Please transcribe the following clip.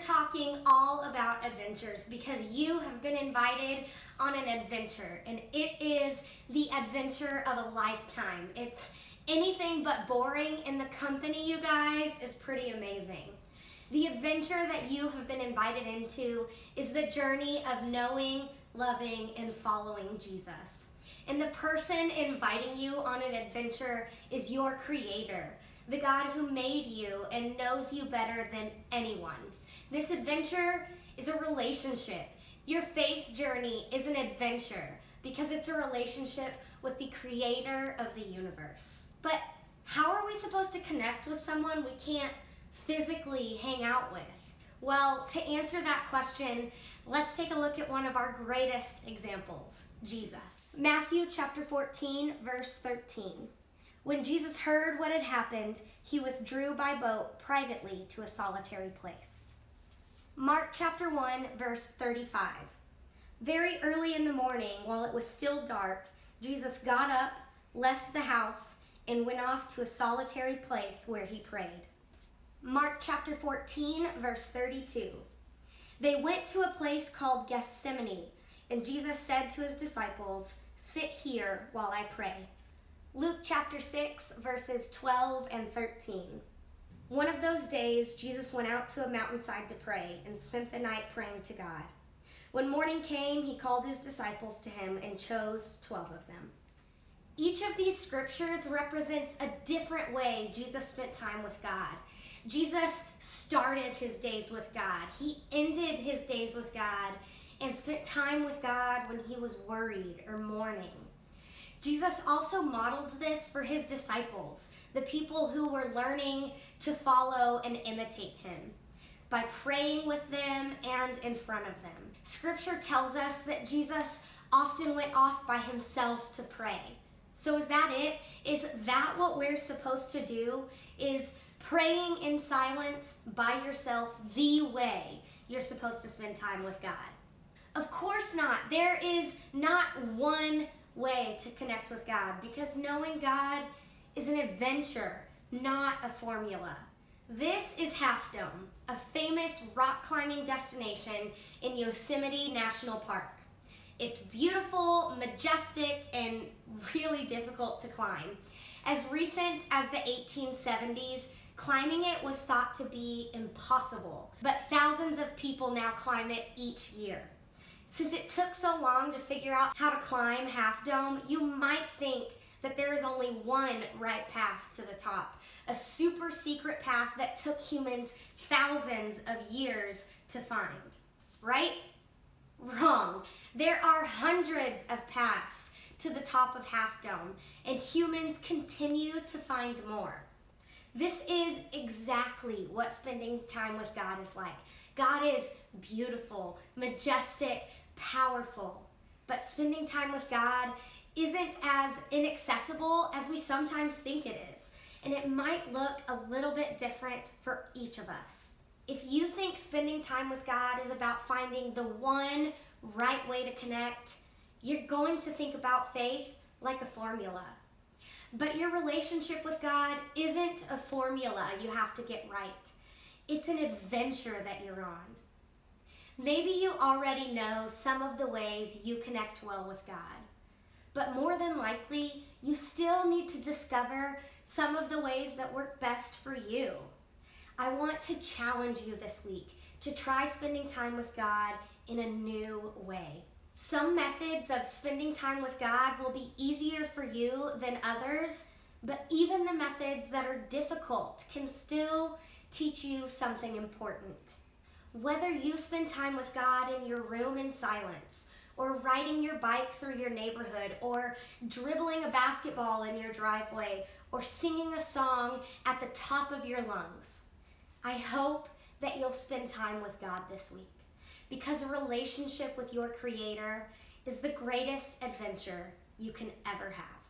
talking all about adventures because you have been invited on an adventure, and it is the adventure of a lifetime. It's anything but boring, and the company, you guys, is pretty amazing. The adventure that you have been invited into is the journey of knowing, loving, and following Jesus. And the person inviting you on an adventure is your Creator, the God who made you and knows you better than anyone. This adventure is a relationship. Your faith journey is an adventure because it's a relationship with the Creator of the universe. But how are we supposed to connect with someone we can't physically hang out with? Well, to answer that question, let's take a look at one of our greatest examples, Jesus. Matthew chapter 14, verse 13. When Jesus heard what had happened, he withdrew by boat privately to a solitary place. Mark chapter 1, verse 35. Very early in the morning, while it was still dark, Jesus got up, left the house, and went off to a solitary place where he prayed. Mark chapter 14, verse 32. They went to a place called Gethsemane, and Jesus said to his disciples, "Sit here while I pray." Luke chapter 6, verses 12 and 13. One of those days, Jesus went out to a mountainside to pray and spent the night praying to God. When morning came, he called his disciples to him and chose 12 of them. Each of these scriptures represents a different way Jesus spent time with God. Jesus started his days with God. He ended his days with God and spent time with God when he was worried or mourning. Jesus also modeled this for his disciples, the people who were learning to follow and imitate him, by praying with them and in front of them. Scripture tells us that Jesus often went off by himself to pray. So is that it? Is that what we're supposed to do? Is praying in silence by yourself the way you're supposed to spend time with God? Of course not. There is not one way to connect with God, because knowing God is an adventure, not a formula. This is Half Dome, a famous rock climbing destination in Yosemite National Park. It's beautiful, majestic, and really difficult to climb. As recent as the 1870s, climbing it was thought to be impossible, but thousands of people now climb it each year. Since it took so long to figure out how to climb Half Dome, you might think that there is only one right path to the top, a super secret path that took humans thousands of years to find. Right? Wrong. There are hundreds of paths to the top of Half Dome, and humans continue to find more. This is exactly what spending time with God is like. God is beautiful, majestic, powerful, but spending time with God isn't as inaccessible as we sometimes think it is, and it might look a little bit different for each of us. If you think spending time with God is about finding the one right way to connect, you're going to think about faith like a formula. But your relationship with God isn't a formula you have to get right. It's an adventure that you're on. Maybe you already know some of the ways you connect well with God, but more than likely, you still need to discover some of the ways that work best for you. I want to challenge you this week to try spending time with God in a new way. Some methods of spending time with God will be easier for you than others, but even the methods that are difficult can still teach you something important. Whether you spend time with God in your room in silence, or riding your bike through your neighborhood, or dribbling a basketball in your driveway, or singing a song at the top of your lungs, I hope that you'll spend time with God this week, because a relationship with your Creator is the greatest adventure you can ever have.